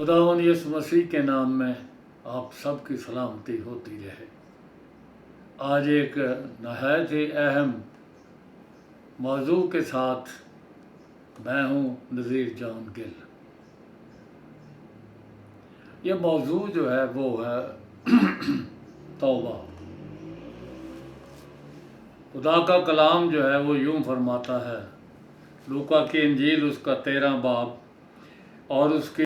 خداوند یسوع مسیح کے نام میں آپ سب کی سلامتی ہوتی رہے۔ آج ایک نہایت ہی اہم موضوع کے ساتھ میں ہوں نذیر جان گل۔ یہ موضوع جو ہے وہ ہے توبہ۔ خدا کا کلام جو ہے وہ یوں فرماتا ہے، لوکا کی انجیل اس کا 13 باب اور اس کی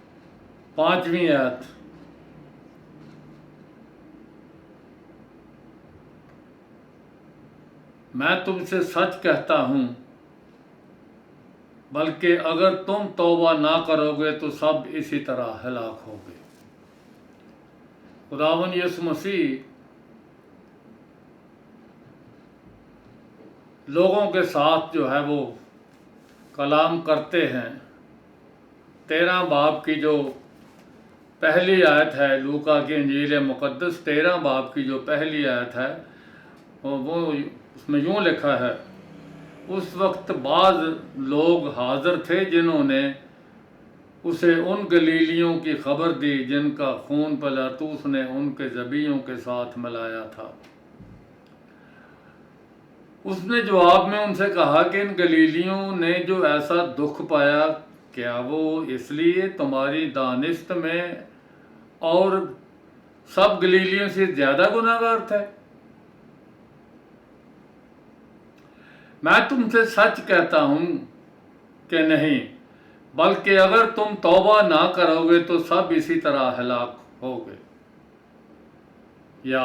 5ویں آیت، میں تم سے سچ کہتا ہوں بلکہ اگر تم توبہ نہ کرو گے تو سب اسی طرح ہلاک ہوگے۔ خداوند یسوع مسیح لوگوں کے ساتھ جو ہے وہ کلام کرتے ہیں۔ 13 باب کی جو پہلی آیت ہے، لوکا کی انجیل مقدس 13 باب کی جو پہلی آیت ہے وہ اس میں یوں لکھا ہے، اس وقت بعض لوگ حاضر تھے جنہوں نے اسے ان گلیلیوں کی خبر دی جن کا خون پلاطوس نے ان کے ذبیحوں کے ساتھ ملایا تھا۔ اس نے جواب میں ان سے کہا کہ ان گلیلیوں نے جو ایسا دکھ پایا، کیا وہ اس لیے تمہاری دانست میں اور سب گلیلیوں سے زیادہ گناہ گار تھے؟ میں تم سے سچ کہتا ہوں کہ نہیں، بلکہ اگر تم توبہ نہ کرو گے تو سب اسی طرح ہلاک ہوگے۔ یا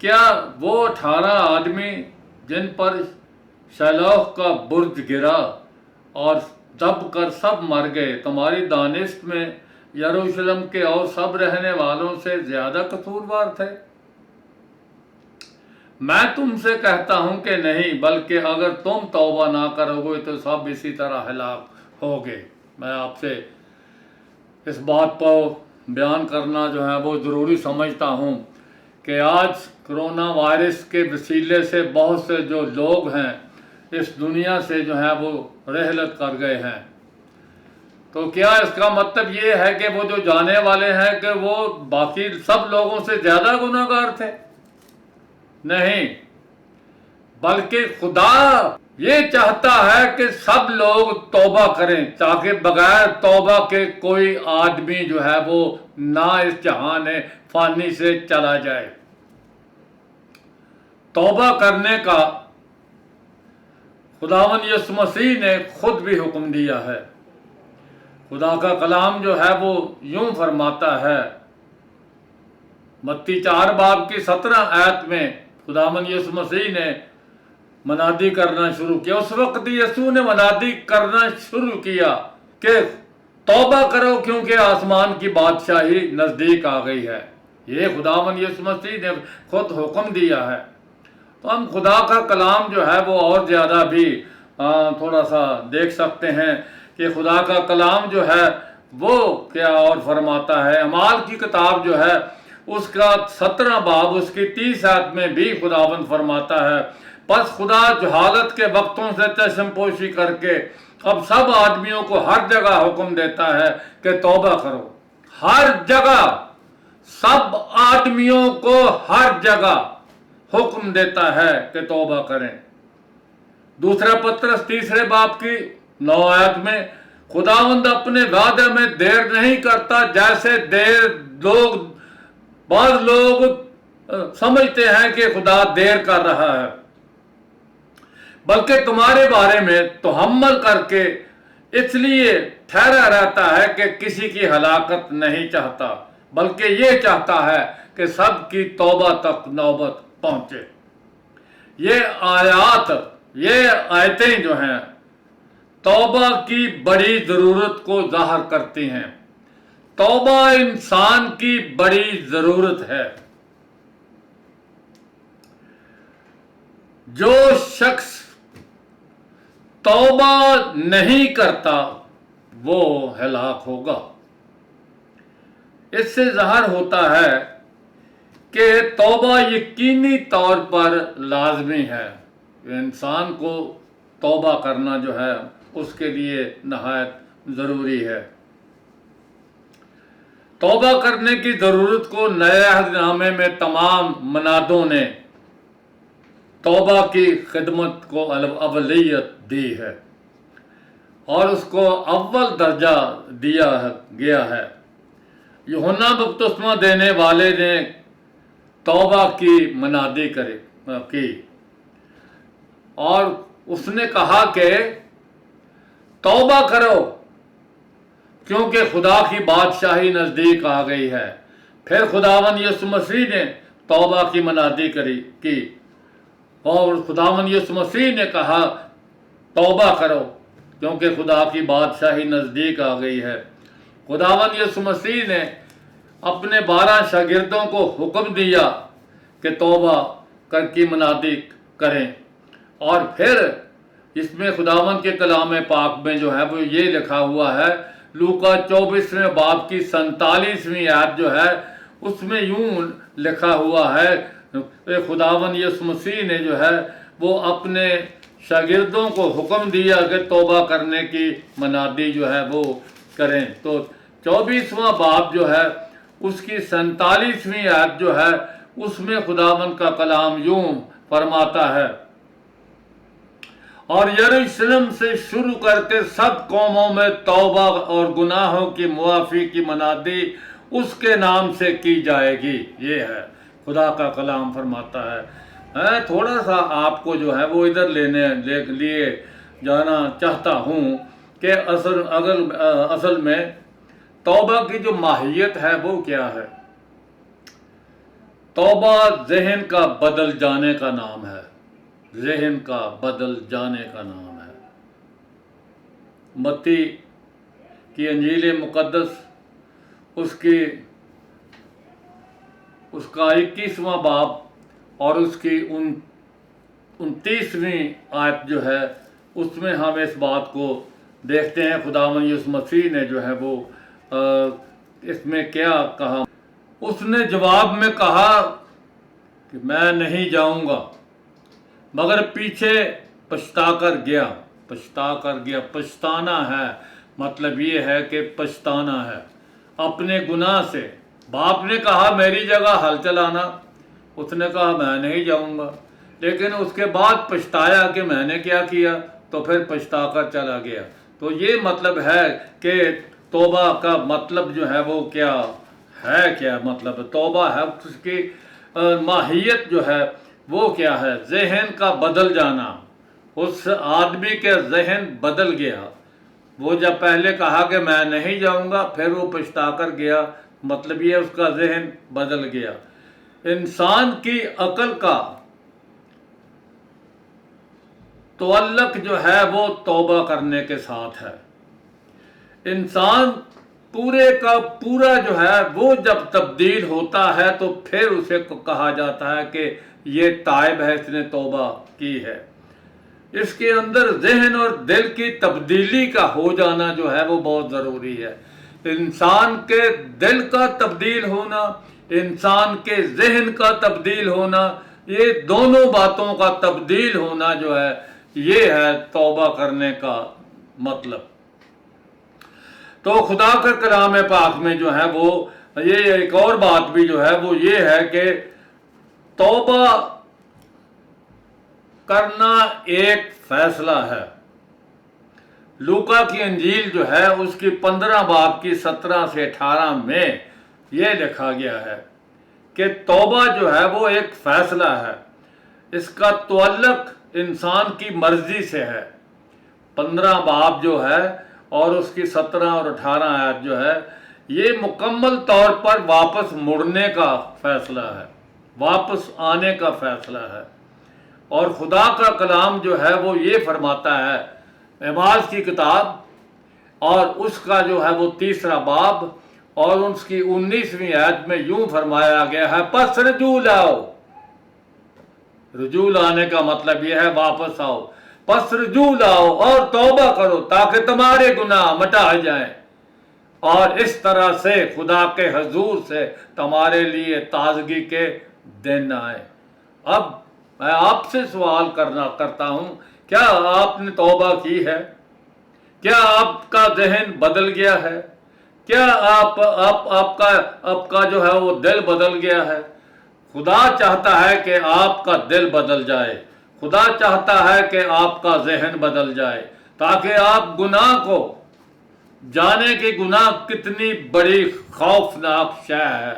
کیا وہ 18 آدمی جن پر شیلوہ کا برج گرا اور دب کر سب مر گئے، تمہاری دانست میں یروشلم کے اور سب رہنے والوں سے زیادہ قصوروار تھے؟ میں تم سے کہتا ہوں کہ نہیں، بلکہ اگر تم توبہ نہ کرو گے تو سب اسی طرح ہلاک ہوگے۔ میں آپ سے اس بات کو بیان کرنا جو ہے وہ ضروری سمجھتا ہوں کہ آج کرونا وائرس کے وسیلے سے بہت سے جو لوگ ہیں اس دنیا سے جو ہے وہ رحلت کر گئے ہیں۔ تو کیا اس کا مطلب یہ ہے کہ وہ جو جانے والے ہیں کہ وہ باقی سب لوگوں سے زیادہ گناہ گار تھے؟ نہیں، بلکہ خدا یہ چاہتا ہے کہ سب لوگ توبہ کریں تاکہ بغیر توبہ کے کوئی آدمی جو ہے وہ نہ اس جہان فانی سے چلا جائے۔ توبہ کرنے کا خداوند یسوع مسیح نے خود بھی حکم دیا ہے۔ خدا کا کلام جو ہے وہ یوں فرماتا ہے، متی 4 باب کی 17 آیت میں خداوند یسوع مسیح نے منادی کرنا شروع کیا۔ اس وقت یسوع نے منادی کرنا شروع کیا کہ توبہ کرو کیونکہ آسمان کی بادشاہی نزدیک آ گئی ہے۔ یہ خداوند یسوع مسیح نے خود حکم دیا ہے۔ تو ہم خدا کا کلام جو ہے وہ اور زیادہ بھی تھوڑا سا دیکھ سکتے ہیں کہ خدا کا کلام جو ہے وہ کیا اور فرماتا ہے۔ اعمال کی کتاب جو ہے اس کا 17 باب اس کی 30 آیت میں بھی خداوند فرماتا ہے، پس خدا جہالت کے وقتوں سے چشم پوشی کر کے اب سب آدمیوں کو ہر جگہ حکم دیتا ہے کہ توبہ کرو۔ ہر جگہ، سب آدمیوں کو ہر جگہ حکم دیتا ہے کہ توبہ کریں۔ دوسرا پطرس 3 باب کی 9 آیت میں خداوند اپنے وعدے میں دیر نہیں کرتا جیسے بعض لوگ سمجھتے ہیں کہ خدا دیر کر رہا ہے، بلکہ تمہارے بارے میں تحمل کر کے اس لیے ٹھہرا رہتا ہے کہ کسی کی ہلاکت نہیں چاہتا، بلکہ یہ چاہتا ہے کہ سب کی توبہ تک نوبت پہنچے۔ یہ آیتیں جو ہیں توبہ کی بڑی ضرورت کو ظاہر کرتی ہیں۔ توبہ انسان کی بڑی ضرورت ہے۔ جو شخص توبہ نہیں کرتا وہ ہلاک ہوگا۔ اس سے ظاہر ہوتا ہے کہ توبہ یقینی طور پر لازمی ہے۔ انسان کو توبہ کرنا جو ہے اس کے لیے نہایت ضروری ہے۔ तौबा करने की ज़रूरत को नए अहदनामे में तमाम मनादों ने तौबा की खिदमत को अवलियत दी है और उसको अव्वल दर्जा दिया गया है। यूहन्ना बपतिस्मा देने वाले ने तौबा की मनादी की और उसने कहा कि तौबा करो क्योंकि खुदा की बादशाही नज़दीक आ गई है। फिर खुदावन यीशु मसीह ने तौबा की मनादी की और खुदावन यीशु मसीह ने कहा तौबा करो क्योंकि खुदा की बादशाही नज़दीक आ गई है। खुदावन यीशु मसीह ने अपने 12 शागिर्दों को हुक्म दिया कि तौबा की मनादी करें और फिर इसमें खुदावन के कलाम पाक में जो है वो ये लिखा हुआ है, लूका 24वें बाब की 47वीं आयत जो है उसमें यूं लिखा हुआ है, खुदावन यीशु मसीह ने जो है वो अपने शागिर्दों को हुक्म दिया कि तौबा करने की मनादी जो है वो करें। तो 24वां बाब जो है उसकी 47वीं आयत जो है उसमें खुदावन का कलाम यूं फरमाता है, और यरूशलेम से शुरू करके सब कौमों में तौबा और गुनाहों की मुआफ़ी की मनादी उसके नाम से की जाएगी। ये है खुदा का कलाम फरमाता है। मैं थोड़ा सा आपको जो है वो इधर लिए जाना चाहता हूँ कि असल में तौबा की जो माहियत है वो क्या है। तौबा ज़हन का बदल जाने का नाम है, ज़हन का बदल जाने का नाम है। मत्ती की अंजील मुक़द्दस उसका 21वां बाब और उसकी 29वीं आयत जो है उसमें हम इस बात को देखते हैं। खुदावन यीशु मसीह ने जो है वो इसमें क्या कहा। उसने जवाब में कहा कि मैं नहीं जाऊंगा, मगर पीछे पछता कर गया। पछताना है मतलब ये है कि पछताना है अपने गुनाह से। बाप ने कहा मेरी जगह हल चलाना, उसने कहा मैं नहीं जाऊंगा, लेकिन उसके बाद पछताया कि मैंने क्या किया, तो फिर पछता कर चला गया। तो ये मतलब है कि तौबा का मतलब जो है वो क्या है, क्या मतलब तौबा है उसकी माहियत जो है वो क्या है, ज़हन का बदल जाना। उस आदमी के ज़हन बदल गया। वो जब पहले कहा कि मैं नहीं जाऊंगा, फिर वो पछता कर गया, मतलब ये उसका ज़हन बदल गया। इंसान की अकल का तअल्लुक़ जो है वो तौबा करने के साथ है। इंसान पूरे का पूरा जो है वो जब तब्दील होता है तो फिर उसे कहा जाता है कि ये ताइब है, इसने तौबा की है। इसके अंदर ज़हन और दिल की तब्दीली का हो जाना जो है वो बहुत ज़रूरी है। इंसान के दिल का तब्दील होना, इंसान के ज़हन का तब्दील होना, ये दोनों बातों का तब्दील होना जो है ये है तौबा करने का मतलब। तो खुदा के कलाम पाक में जो है वो ये एक और बात भी जो है वो ये है कि तौबा करना एक फैसला है। लूका की अंजील जो है उसकी 15 बाब की 17 से 18 में ये लिखा गया है कि तौबा जो है वो एक फैसला है, इसका तअल्लुक़ इंसान की मर्जी से है। 15 बाब जो है और उसकी 17 और 18 आयत जो है ये मुकम्मल तौर पर वापस मुड़ने का फैसला है, वापस आने का फैसला है। और खुदा का कलाम जो है वो ये फरमाता है, नमाज की किताब और उसका जो है वो 3रा बाब और उसकी 19वीं आयत में यूं फरमाया गया है, पस रजू लाओ। रजू लाने का मतलब यह है वापस आओ, पस रजू लाओ और तौबा करो ताकि तुम्हारे गुनाह मिटा जाएं और इस तरह से खुदा के हजूर से तुम्हारे लिए ताजगी के दिन आए। अब मैं आपसे सवाल करता हूं, क्या आपने तौबा की है? क्या आपका ज़हन बदल गया है? کیا آپ کا جو ہے وہ دل بدل گیا ہے؟ خدا چاہتا ہے کہ آپ کا دل بدل جائے، خدا چاہتا ہے کہ آپ کا ذہن بدل جائے، تاکہ آپ گناہ کو جانے کہ گناہ کتنی بڑی خوفناک شے ہے۔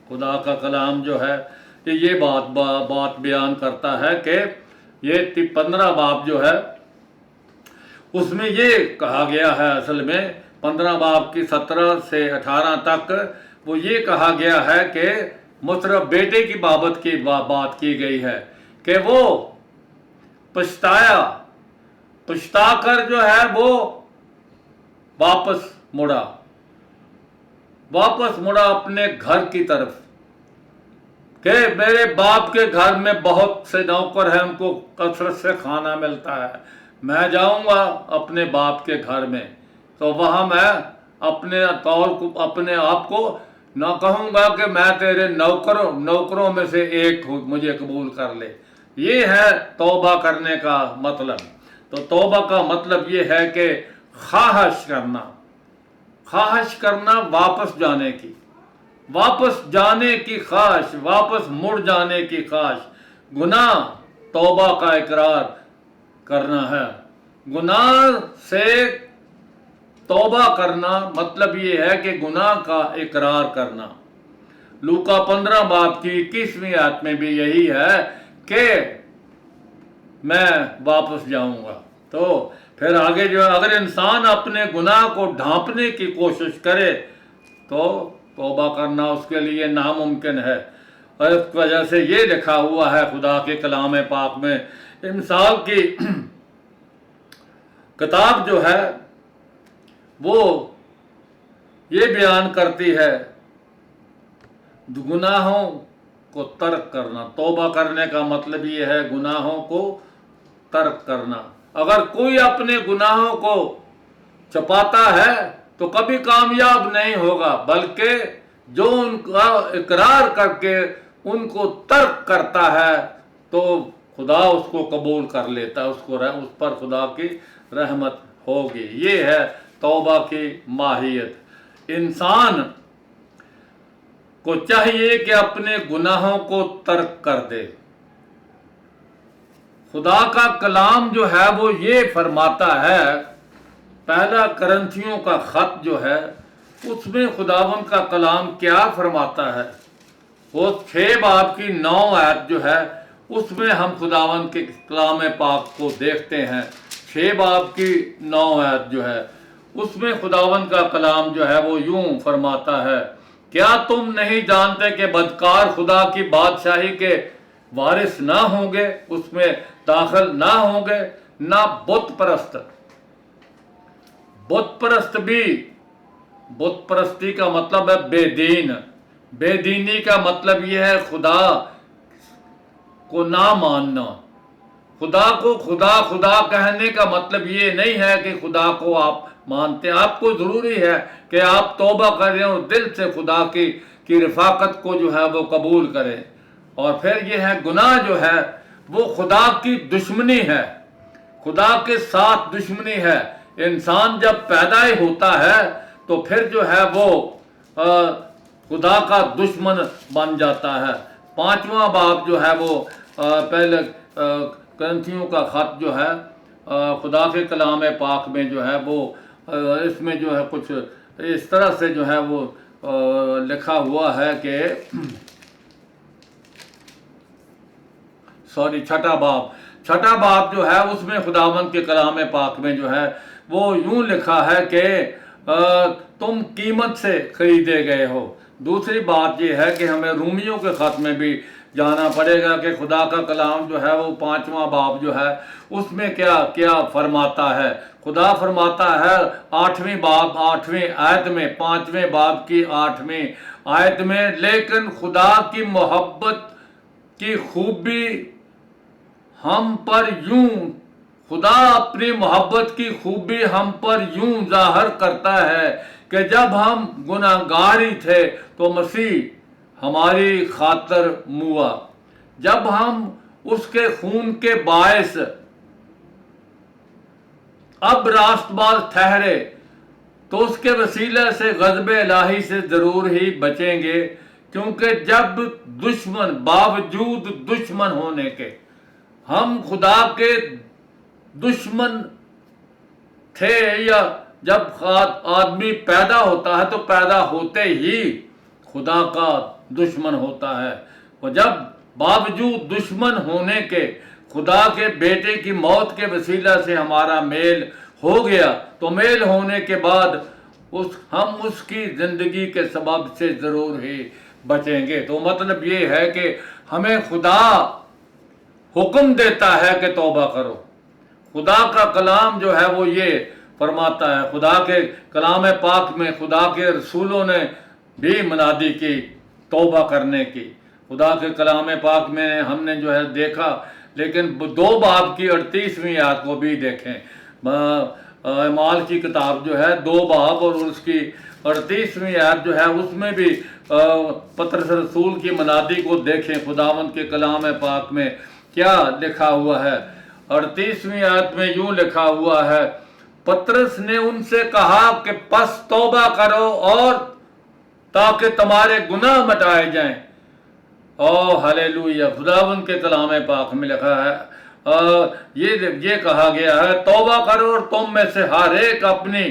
خدا کا کلام جو ہے کہ یہ بات بیان کرتا ہے کہ یہ 15 باب جو ہے اس میں یہ کہا گیا ہے، اصل میں 15 باب کی 17 سے 18 تک وہ یہ کہا گیا ہے کہ مصرف بیٹے کی بابت کی بات کی گئی ہے کہ وہ پچھتا کر جو ہے وہ واپس مڑا اپنے گھر کی طرف کہ میرے باپ کے گھر میں بہت سے نوکر ہیں، ان کو کثرت سے کھانا ملتا ہے، میں جاؤں گا اپنے باپ کے گھر میں تو وہاں میں اپنے آپ کو نہ کہوں گا کہ میں تیرے نوکروں میں سے ایک ہوں، مجھے قبول کر لے۔ یہ ہے توبہ کرنے کا مطلب۔ تو توبہ کا مطلب یہ ہے کہ خواہش کرنا واپس جانے کی خواہش، واپس مڑ جانے کی خواہش۔ گناہ توبہ کا اقرار کرنا ہے۔ گناہ سے توبہ کرنا مطلب یہ ہے کہ گناہ کا اقرار کرنا۔ لوکا 15 باب کی 21ویں آیت میں بھی یہی ہے کہ میں واپس جاؤں گا۔ تو پھر آگے جو ہے اگر انسان اپنے گناہ کو ڈھانپنے کی کوشش کرے تو توبہ کرنا اس کے لیے ناممکن ہے، اور اس وجہ سے یہ لکھا ہوا ہے خدا کے کلام پاک میں۔ امثال کی کتاب جو ہے وہ یہ بیان کرتی ہے گناہوں کو ترک کرنا۔ توبہ کرنے کا مطلب یہ ہے گناہوں کو ترک کرنا۔ اگر کوئی اپنے گناہوں کو چھپاتا ہے تو کبھی کامیاب نہیں ہوگا، بلکہ جو ان کا اقرار کر کے ان کو ترک کرتا ہے تو خدا اس کو قبول کر لیتا ہے، اس پر خدا کی رحمت ہوگی۔ یہ ہے توبہ کی ماہیت۔ انسان کو چاہیے کہ اپنے گناہوں کو ترک کر دے۔ خدا کا کلام جو ہے وہ یہ فرماتا ہے، پہلا کرنتھیوں کا خط جو ہے اس میں خداوند کا کلام کیا فرماتا ہے؟ وہ 6 باب کی 9 آیت جو ہے اس میں ہم خداوند کے کلام پاک کو دیکھتے ہیں۔ 6 باب کی 9 آیت جو ہے اس میں خداوند کا کلام جو ہے وہ یوں فرماتا ہے، کیا تم نہیں جانتے کہ بدکار خدا کی بادشاہی کے وارث نہ ہوں گے، اس میں داخل نہ ہوں گے؟ نہ بت پرستی کا مطلب ہے بے دینی کا مطلب یہ ہے خدا کو نہ ماننا۔ خدا کو خدا کہنے کا مطلب یہ نہیں ہے کہ خدا کو آپ مانتے ہیں۔ آپ کو ضروری ہے کہ آپ توبہ کریں اور دل سے خدا کی رفاقت کو جو ہے وہ قبول کریں۔ اور پھر یہ ہے گناہ جو ہے وہ خدا کی دشمنی ہے، خدا کے ساتھ دشمنی ہے۔ انسان جب پیدا ہی ہوتا ہے تو پھر جو ہے وہ خدا کا دشمن بن جاتا ہے۔ 5واں باب جو ہے وہ پہلے کرنتھیوں کا خط جو ہے خدا کے کلام پاک میں جو ہے وہ اس میں جو ہے کچھ اس طرح سے جو ہے وہ لکھا ہوا ہے کہ چھٹا باب جو ہے اس میں خداوند کے کلام پاک میں جو ہے وہ یوں لکھا ہے کہ تم قیمت سے خریدے گئے ہو۔ دوسری بات یہ ہے کہ ہمیں رومیوں کے خط میں بھی جانا پڑے گا کہ خدا کا کلام جو ہے وہ 5واں باب جو ہے اس میں کیا فرماتا ہے۔ خدا فرماتا ہے 8ویں آیت میں، 5ویں باب کی 8ویں آیت میں، لیکن خدا کی محبت کی خوبی ہم پر یوں، خدا اپنی محبت کی خوبی ہم پر یوں ظاہر کرتا ہے کہ جب ہم گناہگار ہی تھے تو مسیح ہماری خاطر موا۔ جب ہم اس کے خون کے باعث اب راست باز ٹھہرے تو اس کے وسیلے سے غضب الہی سے ضرور ہی بچیں گے، کیونکہ جب دشمن، باوجود دشمن ہونے کے، ہم خدا کے دشمن تھے، یا جب آدمی پیدا ہوتا ہے تو پیدا ہوتے ہی خدا کا دشمن ہوتا ہے، اور جب باوجود دشمن ہونے کے خدا کے بیٹے کی موت کے وسیلہ سے ہمارا میل ہو گیا، تو میل ہونے کے بعد ہم اس کی زندگی کے سبب سے ضرور ہی بچیں گے۔ تو مطلب یہ ہے کہ ہمیں خدا حکم دیتا ہے کہ توبہ کرو۔ خدا کا کلام جو ہے وہ یہ فرماتا ہے، خدا کے کلام پاک میں خدا کے رسولوں نے بھی منادی کی توبہ کرنے کی۔ خدا کے کلام پاک میں ہم نے جو ہے دیکھا، لیکن 2 باب کی 38ویں آیت کو بھی دیکھیں، اعمال کی کتاب جو ہے 2 باب اور اس کی 38ویں آیت جو ہے اس میں بھی پطرس رسول کی منادی کو دیکھیں۔ خداوند کے کلام پاک میں کیا لکھا ہوا ہے؟ 38ویں آیت میں یوں لکھا ہوا ہے، پطرس نے ان سے کہا کہ پس توبہ کرو اور تاکہ تمہارے گناہ مٹائے جائیں۔ ہلیلویہ! خداوند کے کلام پاک میں لکھا ہے، یہ کہا گیا ہے، توبہ کرو اور تم میں سے ہر ایک اپنی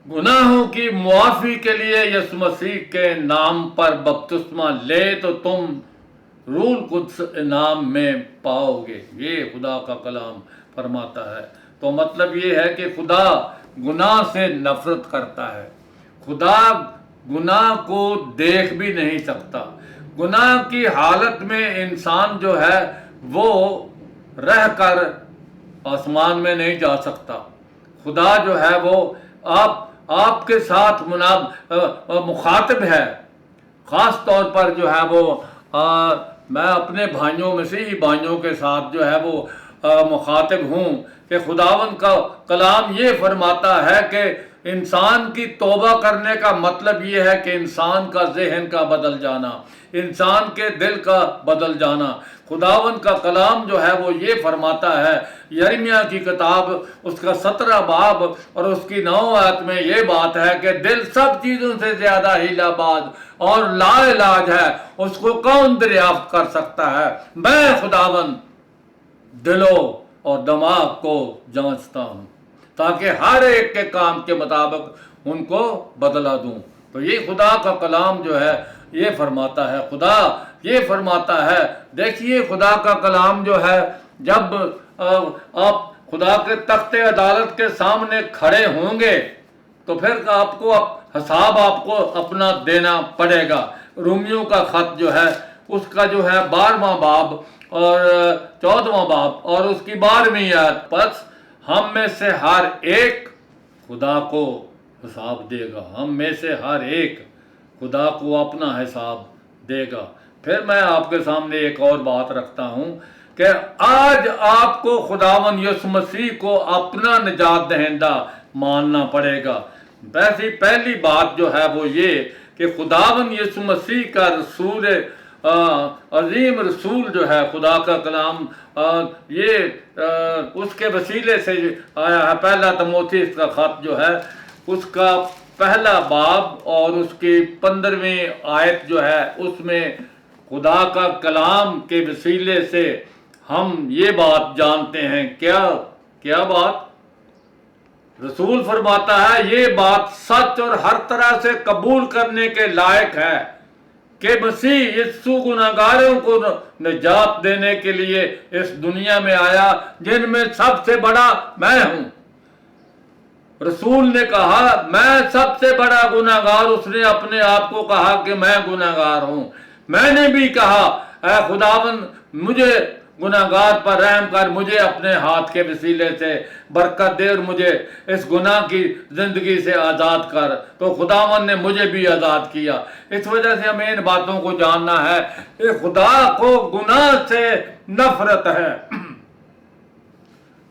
گناہوں کی معافی کے لیے یسوع مسیح کے نام پر بپتسمہ لے تو تم روح القدس انعام میں پاؤ گے۔ یہ خدا کا کلام فرماتا ہے۔ تو مطلب یہ ہے کہ خدا گناہ سے نفرت کرتا ہے، خدا گناہ کو دیکھ بھی نہیں سکتا۔ گناہ کی حالت میں انسان جو ہے وہ رہ کر آسمان میں نہیں جا سکتا۔ خدا جو ہے وہ آپ کے ساتھ مخاطب ہے، خاص طور پر جو ہے وہ میں اپنے بھائیوں، مسیحی بھائیوں کے ساتھ جو ہے وہ مخاطب ہوں کہ خداوند کا کلام یہ فرماتا ہے کہ انسان کی توبہ کرنے کا مطلب یہ ہے کہ انسان کا ذہن کا بدل جانا، انسان کے دل کا بدل جانا۔ خداوند کا کلام جو ہے وہ یہ فرماتا ہے، یرمیہ کی کتاب اس کا 17 باب اور اس کی 9 آیت میں یہ بات ہے کہ دل سب چیزوں سے زیادہ ہیلا باز اور لا علاج ہے، اس کو کون دریافت کر سکتا ہے؟ میں خداوند دلوں اور دماغ کو جانچتا ہوں تاکہ ہر ایک کے کام کے مطابق ان کو بدلا دوں۔ تو یہ خدا کا کلام جو ہے یہ فرماتا ہے، خدا یہ فرماتا ہے۔ دیکھیے خدا کا کلام جو ہے، جب آپ خدا کے تخت عدالت کے سامنے کھڑے ہوں گے تو پھر آپ کو حساب آپ کو اپنا دینا پڑے گا۔ رومیوں کا خط جو ہے اس کا جو ہے 12واں باب اور 14واں باب اور اس کی 12ویں آیت، پس ہم میں سے ہر ایک خدا کو حساب دے گا۔ ہم میں سے ہر ایک خدا کو اپنا حساب دے گا۔ پھر میں آپ کے سامنے ایک اور بات رکھتا ہوں کہ آج آپ کو خداوند یسوع مسیح کو اپنا نجات دہندہ ماننا پڑے گا۔ ویسے پہلی بات جو ہے وہ یہ کہ خداوند یسوع مسیح کا رسول، عظیم رسول جو ہے، خدا کا کلام یہ اس کے وسیلے سے آیا ہے۔ پہلا تموتھیوس کا خط جو ہے اس کا 1 باب اور اس کی 15ویں آیت جو ہے اس میں خدا کا کلام کے وسیلے سے ہم یہ بات جانتے ہیں۔ کیا بات؟ رسول فرماتا ہے یہ بات سچ اور ہر طرح سے قبول کرنے کے لائق ہے کہ مسیح یسوع گناہگاروں کو نجات دینے کے لیے اس دنیا میں آیا، جن میں سب سے بڑا میں ہوں۔ رسول نے کہا میں سب سے بڑا گناہگار، اس نے اپنے آپ کو کہا کہ میں گناہگار ہوں۔ میں نے بھی کہا اے خداوند مجھے گناہگار پر رحم کر، مجھے اپنے ہاتھ کے وسیلے سے برکت دے اور مجھے اس گناہ کی زندگی سے آزاد کر۔ تو خداوند نے مجھے بھی آزاد کیا۔ اس وجہ سے ہمیں ان باتوں کو جاننا ہے کہ خدا کو گناہ سے نفرت ہے،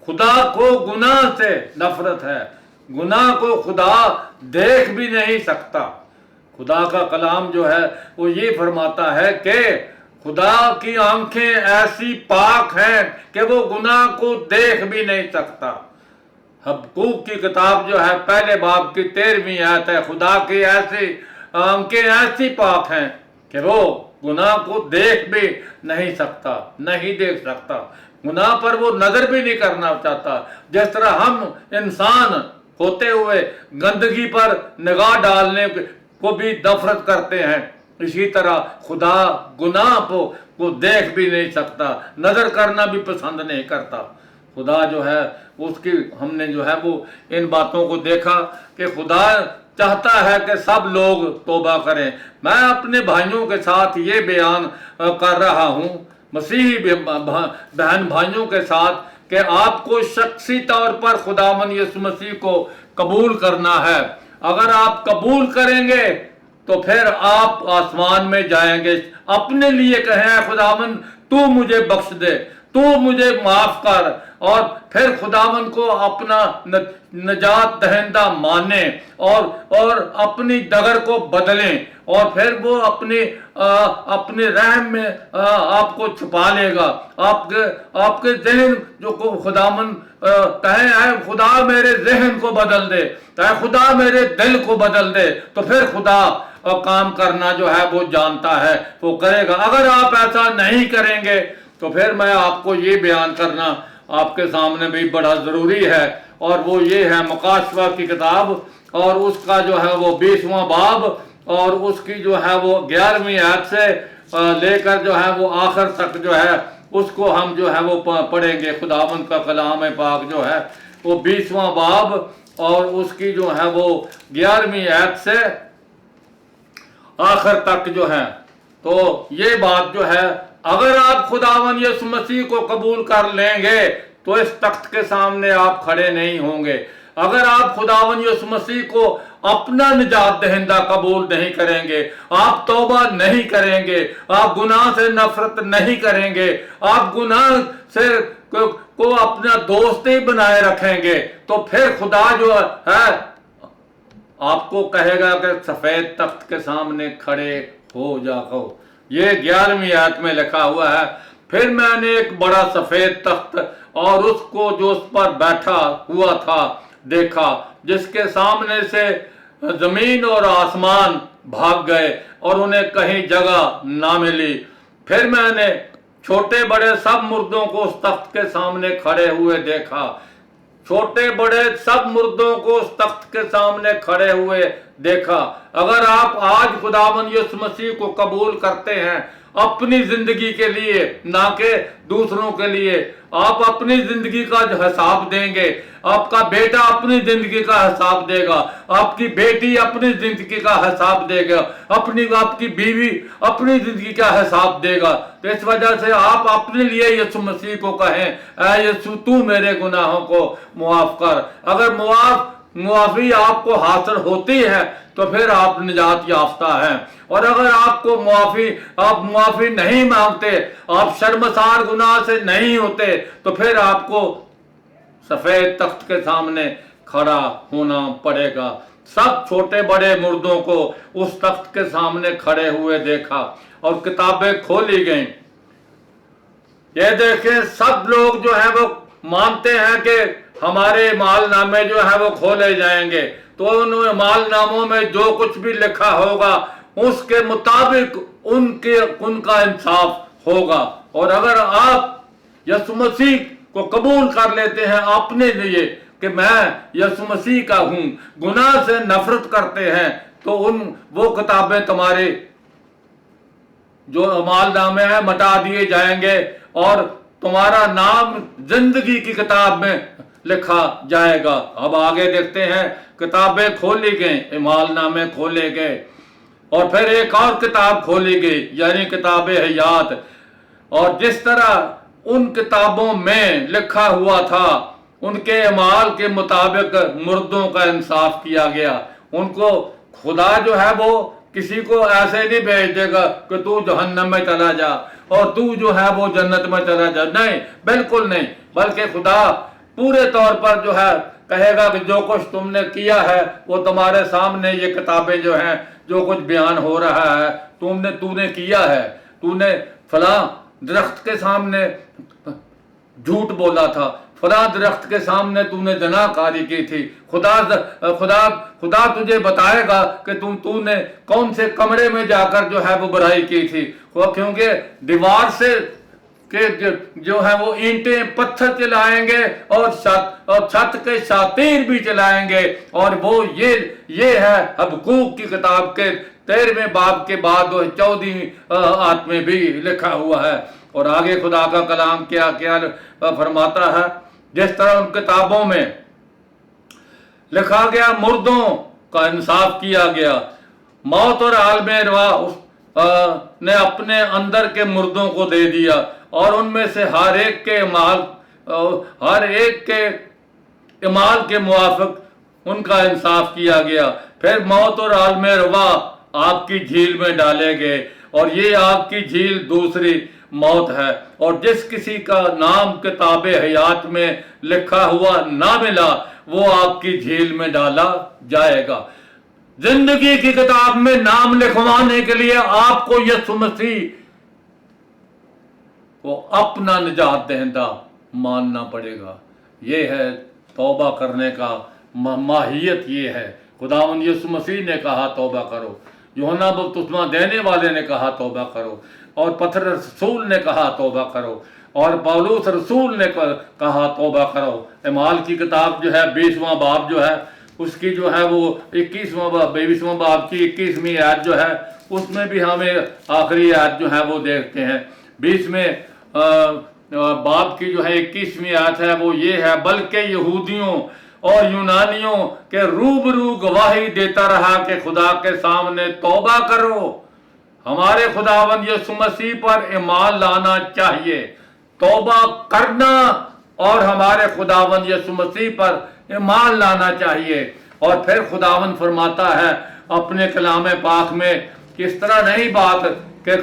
خدا کو گناہ سے نفرت ہے، گناہ کو خدا دیکھ بھی نہیں سکتا۔ خدا کا کلام جو ہے وہ یہ فرماتا ہے کہ خدا کی آنکھیں ایسی پاک ہیں کہ وہ گناہ کو دیکھ بھی نہیں سکتا۔ हबकूक की किताब जो है पहले बाब की 13वीं आयत है। खुदा की ऐसी आंखें ऐसी पाक हैं कि वो गुनाह को देख भी नहीं सकता, नहीं देख सकता, गुनाह पर वो नजर भी नहीं करना चाहता। जिस तरह हम इंसान होते हुए गंदगी पर निगाह डालने को भी नफरत करते हैं, इसी तरह खुदा गुनाह को देख भी नहीं सकता, नजर करना भी पसंद नहीं करता। खुदा जो है उसकी हमने जो है वो इन बातों को देखा कि खुदा चाहता है कि सब लोग तौबा करें। मैं अपने भाइयों के साथ ये बयान कर रहा हूँ, मसीही बहन भाइयों के साथ, कि आपको शख्सी तौर पर खुदावन यीशु मसीह को कबूल करना है। अगर आप कबूल करेंगे तो फिर आप आसमान में जाएंगे। अपने लिए कहें, खुदावन तू मुझे बख्श दे, तू मुझे माफ कर, और फिर खुदावन को अपना नजात दहिंदा माने और अपनी डगर को बदलें, और फिर वो अपने रहम में आपको छुपा लेगा। आपके जहन जो को खुदावन कहें, है खुदा मेरे जहन को बदल दे, है खुदा मेरे दिल को बदल दे, तो फिर खुदा काम करना जो है वो जानता है, वो करेगा। अगर आप ऐसा नहीं करेंगे तो फिर मैं आपको ये बयान करना आपके सामने भी बड़ा ज़रूरी है, और वो ये है मुकाशवा की किताब, और उसका जो है वो 20वां बाब, और उसकी जो है वो 11वीं आयत से लेकर जो है वो आखिर तक जो है उसको हम जो है वो पढ़ेंगे। खुदावंद का कलाम पाक जो है वो 20वां बाब और उसकी जो है वो 11वीं आयत से आखिर तक जो है। तो ये बात जो है, अगर आप खुदावन यीशु मसीह को कबूल कर लेंगे तो इस तख्त के सामने आप खड़े नहीं होंगे। अगर आप खुदावन यीशु मसीह को अपना निजात दहिंदा कबूल नहीं करेंगे, आप तौबा नहीं करेंगे, आप गुनाह से नफरत नहीं करेंगे, आप गुनाह से को अपना दोस्त ही बनाए रखेंगे, तो फिर खुदा जो है आपको कहेगा कि सफेद तख्त के सामने खड़े हो जाओ। ये 11वीं आयत में लिखा हुआ है, फिर मैंने एक बड़ा सफेद तख्त और उसको जो उस पर बैठा हुआ था देखा, जिसके सामने से जमीन और आसमान भाग गए और उन्हें कहीं जगह ना मिली। फिर मैंने छोटे बड़े सब मुर्दों को उस तख्त के सामने खड़े हुए देखा। छोटे बड़े सब मुर्दों को उस तख्त के सामने खड़े हुए देखा। अगर आप आज खुदावन यीशु मसीह को कबूल करते हैं अपनी जिंदगी के लिए, ना कि दूसरों के लिए, आप अपनी जिंदगी का हिसाब देंगे, आपका बेटा अपनी जिंदगी का हिसाब देगा, आपकी बेटी अपनी जिंदगी का हिसाब देगा, आपकी बीवी अपनी जिंदगी का हिसाब देगा। तो इस वजह से आप अपने लिए यीशु मसीह को कहें, ऐ यीशु तू मेरे गुनाहों को मुआफ कर। अगर मुआफी आपको हासिल होती है तो फिर आप निजात याफ्ता हैं, और अगर आपको आप मुआफी नहीं मांगते, आप शर्मसार गुनाह से नहीं होते, तो फिर आपको सफेद तख्त के सामने खड़ा होना पड़ेगा। सब छोटे बड़े मुर्दों को उस तख्त के सामने खड़े हुए देखा और किताबें खोली गईं। ये देखें, सब लोग जो है वो मानते हैं कि हमारे मालनामे जो है वो खोले जाएंगे, तो उन मालनामों में जो कुछ भी लिखा होगा उसके मुताबिक उनका इंसाफ होगा। और अगर आप यीशु मसीह को कबूल कर लेते हैं अपने लिए कि मैं यीशु मसीह का हूं, गुनाह से नफरत करते हैं, तो वो किताबें तुम्हारे जो मालनामे हैं मिटा दिए जाएंगे और तुम्हारा नाम जिंदगी की किताब में लिखा जाएगा। अब आगे देखते हैं, किताबें खोली गई, मालनामे खोले गए, और फिर एक और किताब खोली गई, यानी किताबे हयात। और जिस तरह उन किताबों में लिखा हुआ था, उनके अमाल के मुताबिक मुर्दों का इंसाफ किया गया। उनको खुदा जो है वो किसी को ऐसे नहीं भेज देगा कि तू जहन्नम में चला जा और तू जो है वो जन्नत में चला जा, नहीं, बिल्कुल नहीं। बल्कि खुदा पूरे तौर पर जो है कहेगा कि जो कुछ तुमने किया है वो तुम्हारे सामने, ये किताबें जो हैं, जो कुछ बयान हो रहा है तूने किया है। तूने फलां दरख्त के सामने झूठ बोला था, फलां दरख्त के सामने तूने जनाकारी की थी, खुदा खुदा खुदा तुझे बताएगा कि तूने कौन से कमरे में जाकर जो है वो बुराई की थी, क्योंकि दीवार से के जो है वो ईंटें पत्थर चलाएंगे और छत के शातीर भी चलाएंगे। और वो ये है हबक्कूक की किताब के 13वें बाब के बाद 14वीं आयत में भी लिखा हुआ है। और आगे खुदा का कलाम क्या क्या फरमाता है, जिस तरह उन किताबों में लिखा गया मुर्दों का इंसाफ किया गया, मौत और आलम अरवाह ने अपने अंदर के मुर्दों को दे दिया और उनमें से हर एक के इमाल के मुआफिक उनका इंसाफ किया गया। फिर मौत और आलम अरवाह आग की झील में डाले गए, और ये आग की झील दूसरी मौत है। और जिस किसी का नाम किताबे हयात में लिखा हुआ ना मिला, वो आग की झील में डाला जाएगा। जिंदगी की किताब में नाम लिखवाने के लिए आपको यीशु मसीह को अपना निजात दहिंदा मानना पड़ेगा। ये है तौबा करने का माहियत। ये है खुदावंद यीशु मसीह ने कहा तौबा करो, यूहन्ना बपतिस्मा देने वाले ने कहा तौबा करो, और पतरस रसूल ने कहा तौबा करो, और पौलुस रसूल ने कहा तौबा करो। इमाल की किताब जो है 20वां बाब जो है उसकी जो है वो 21वां बाब की 21वीं आयत जो है उसमें भी हमें आखिरी आयत जो है वो देखते हैं। 20वें बाब की जो है 21वीं आयत है वो ये है, बल्कि यहूदियों और यूनानियों के रूबरू गवाही देता रहा कि खुदा के सामने तौबा करो, हमारे खुदावंद यीशु मसीह पर ईमान लाना चाहिए। तौबा करना और हमारे खुदावंद यीशु मसीह पर ईमान लाना चाहिए। और फिर खुदावंद फरमाता है अपने कलाम पाक में कि इस तरह नहीं बात कि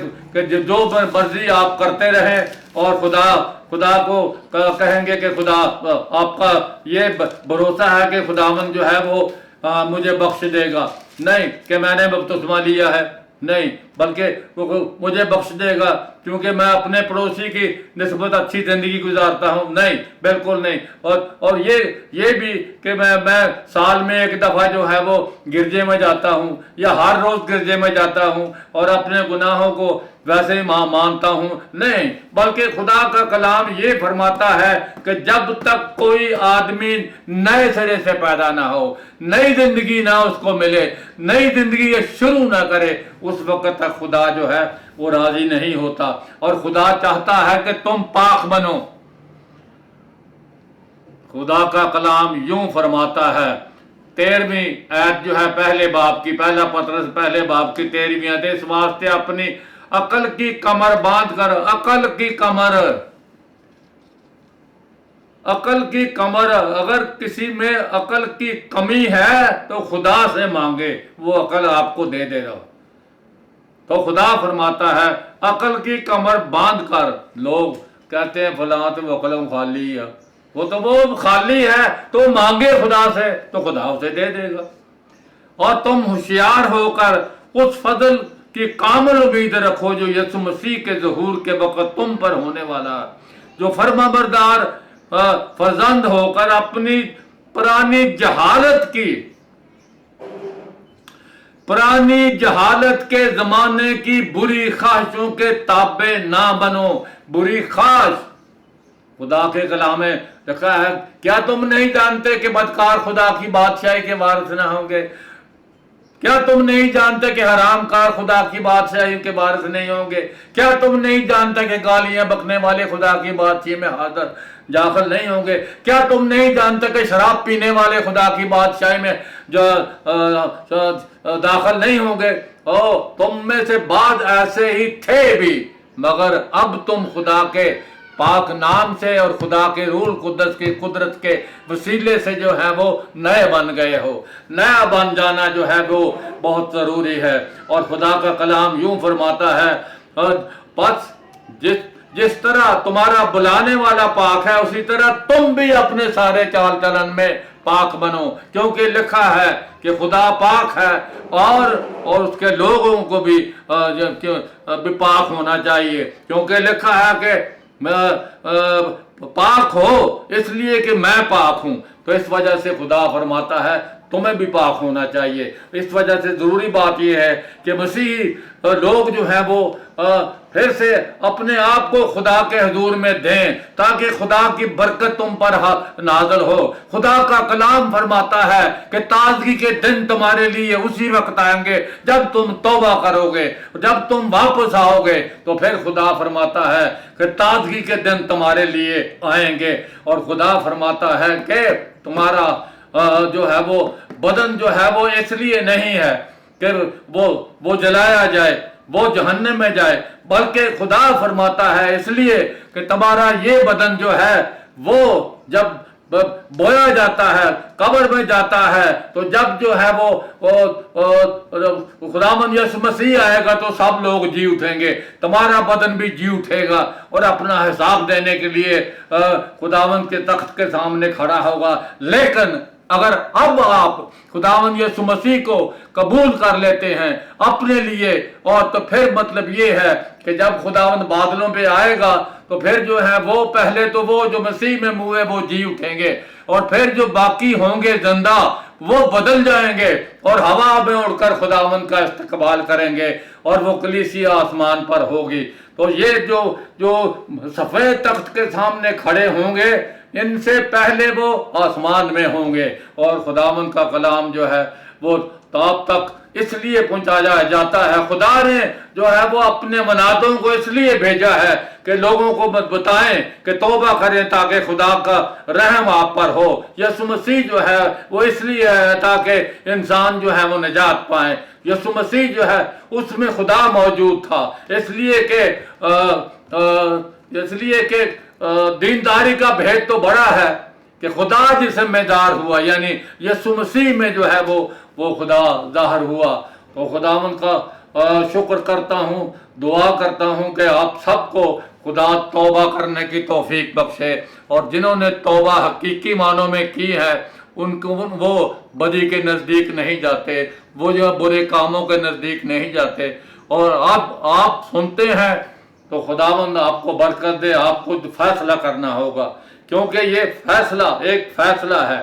जो मर्जी आप करते रहें और खुदा को कहेंगे कि खुदा आपका ये भरोसा है कि खुदावंद जो है वो मुझे बख्श देगा। नहीं कि मैंने बपतिस्मा लिया है, नहीं, बल्कि वो मुझे बख्श देगा क्योंकि मैं अपने पड़ोसी की निस्बत अच्छी जिंदगी गुजारता हूँ, नहीं, बिल्कुल नहीं। और ये भी कि मैं साल में एक दफा जो है वो गिरजे में जाता हूँ या हर रोज गिरजे में जाता हूँ और अपने गुनाहों को वैसे ही मानता हूँ, नहीं, बल्कि खुदा का कलाम ये फरमाता है कि जब तक कोई आदमी नए सिरे से पैदा ना हो, नई जिंदगी ना उसको मिले, नई जिंदगी ये शुरू ना करे, उस वक्त तक खुदा जो है वो राजी नहीं होता। और खुदा चाहता है कि तुम पाक बनो। खुदा का कलाम यूं फरमाता है, 13वीं आयत जो है पहले बाब की, पहला पतरस पहले बाब की 13वीं आयत, इस वास्ते अपनी अकल की कमर बांध कर, अकल की कमर, अगर किसी में अकल की कमी है तो खुदा से मांगे, वो अकल आपको दे देगा। तो खुदा फरमाता है अकल की कमर बांध कर। लोग कहते हैं फलां तो वो अकल खाली है, वो खाली है, तो मांगे खुदा से तो खुदा उसे दे देगा। और तुम होशियार होकर उस फजल की कामिल उम्मीद रखो जो यीशु मसीह के ज़हूर के वक्त तुम पर होने वाला है, जो फरमाबरदार फर्जंद होकर अपनी पुरानी जहालत के जमाने की बुरी ख्वाहिशों के ताबे ना बनो। बुरी ख्वाहिश, खुदा के कलाम में लिखा है, क्या तुम नहीं जानते कि बदकार खुदा की बादशाही के वारिस ना होंगे? क्या तुम नहीं जानते कि हरामकार खुदा की बादशाही के वारिस नहीं होंगे? क्या तुम नहीं जानते कि गालियां बकने वाले खुदा की बादशाही में हाजिर दाखिल नहीं होंगे? क्या तुम नहीं जानते कि शराब पीने वाले खुदा की बादशाही में जो दाखिल नहीं होंगे? तुम में से बाद ऐसे ही थे भी, मगर अब तुम खुदा के पाक नाम से और खुदा के रूल कुदरत की कुदरत के वसीले से जो है वो नए बन गए हो। नया बन जाना जो है वो बहुत ज़रूरी है। और खुदा का कलाम यूं फरमाता है, बस जिस तरह तुम्हारा बुलाने वाला पाक है उसी तरह तुम भी अपने सारे चाल चलन में पाक बनो, क्योंकि लिखा है कि खुदा पाक है और उसके लोगों को भी पाक होना चाहिए, क्योंकि लिखा है कि पाक हो इसलिए कि मैं पाक हूं। तो इस वजह से खुदा फरमाता है तुम्हें भी पाक होना चाहिए। इस वजह से जरूरी बात यह है कि मसीह लोग जो हैं वो फिर से अपने आप को खुदा के हुजूर में दें ताकि खुदा की बरकत तुम पर नाज़िल हो। खुदा का कलाम फरमाता है कि ताजगी के दिन तुम्हारे लिए उसी वक्त आएंगे जब तुम तौबा करोगे, जब तुम वापस आओगे। तो फिर खुदा फरमाता है कि ताजगी के दिन तुम्हारे लिए आएंगे। और खुदा फरमाता है कि तुम्हारा जो है वो बदन जो है वो इसलिए नहीं है कि वो जलाया जाए, वो जहन्नम में जाए, बल्कि खुदा फरमाता है इसलिए कि तुम्हारा ये बदन जो है वो जब बोया जाता है, कब्र में जाता है, तो जब जो है वो खुदावंद यीशु मसीह आएगा तो सब लोग जी उठेंगे, तुम्हारा बदन भी जी उठेगा और अपना हिसाब देने के लिए खुदावंद के तख्त के सामने खड़ा होगा। लेकिन अगर अब आप खुदावंद यीशु मसीह को कबूल कर लेते हैं अपने लिए, और तो फिर मतलब ये है कि जब खुदावंद बादलों पे आएगा तो फिर जो है वो पहले तो वो जो मसीह में मुए वो जी उठेंगे, और फिर जो बाकी होंगे जिंदा वो बदल जाएंगे और हवा में उड़कर खुदावंद का इस्तकबाल करेंगे और वो कलीसिया आसमान पर होगी। तो ये जो सफेद तख्त के सामने खड़े होंगे इनसे पहले वो आसमान में होंगे। और खुदावंद का कलाम जो है वो तब तक इसलिए पहुंचाया जाता है, खुदा ने जो है वो अपने मनादों को इसलिए भेजा है कि लोगों को बताएं कि तौबा करें ताकि खुदा का रहम आप पर हो। यीशु मसीह जो है वो इसलिए है ताकि इंसान जो है वो निजात पाए। यीशु मसीह जो है उसमें खुदा मौजूद था, इसलिए कि दीनदारी का भेद तो बड़ा है कि खुदा जिम्मेदार हुआ, यानी यीशु मसीह में जो है वो खुदा जाहिर हुआ। तो खुदावंद का शुक्र करता हूँ, दुआ करता हूँ कि आप सबको खुदा तौबा करने की तौफीक बख्शे, और जिन्होंने तौबा हकीकी मानों में की है उनको वो बदी के नज़दीक नहीं जाते, वो जो बुरे कामों के नज़दीक नहीं जाते। और अब आप सुनते हैं तो खुदावंद आपको बरकत दे। आपको फैसला करना होगा, क्योंकि ये फैसला एक फैसला है,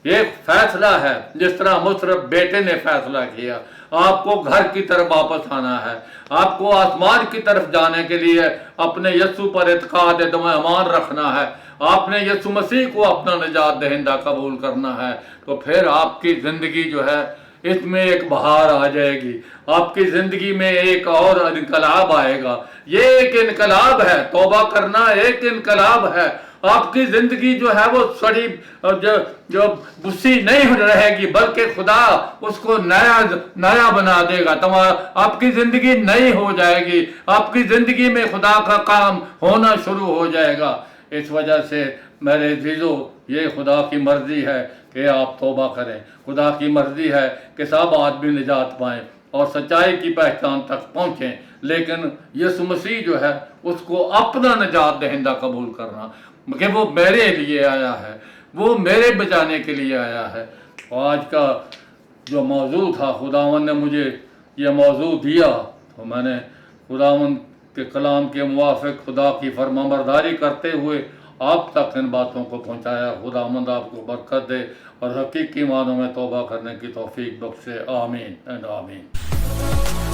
एक फैसला है। जिस तरह मुशर्रफ बेटे ने फैसला किया, आपको घर की तरफ वापस आना है, आपको आसमान की तरफ जाने के लिए अपने यीशु पर इत्काद ईमान रखना है, आपने यीशु मसीह को अपना निजात दहिंदा कबूल करना है। तो फिर आपकी जिंदगी जो है इसमें एक बहार आ जाएगी, आपकी जिंदगी में एक और इनकलाब आएगा। ये एक इनकलाब है, तौबा करना एक इनकलाब है। आपकी जिंदगी जो है वो सड़ी जो बुस्सी नहीं रहेगी, बल्कि खुदा उसको नया बना देगा। आपकी जिंदगी नई हो जाएगी, आपकी जिंदगी में खुदा का काम होना शुरू हो जाएगा। इस वजह से मेरे अज़ीज़ों, ये खुदा की मर्जी है कि आप तौबा करें। खुदा की मर्जी है कि सब आदमी निजात पाएं और सच्चाई की पहचान तक पहुँचें। लेकिन यीशु मसीह जो है उसको अपना निजात दहिंदा कबूल करना, कि वो मेरे लिए आया है, वो मेरे बचाने के लिए आया है। और आज का जो मौजू था, खुदावंद ने मुझे ये मौजू दिया तो मैंने खुदावंद के कलाम के मुवाफिक खुदा की फरमाबरदारी करते हुए आप तक इन बातों को पहुँचाया। खुदावंद आपको बरकत दे और हकीकी मानों में तौबा करने की तौफीक बख्शे। आमीन एंड आमीन।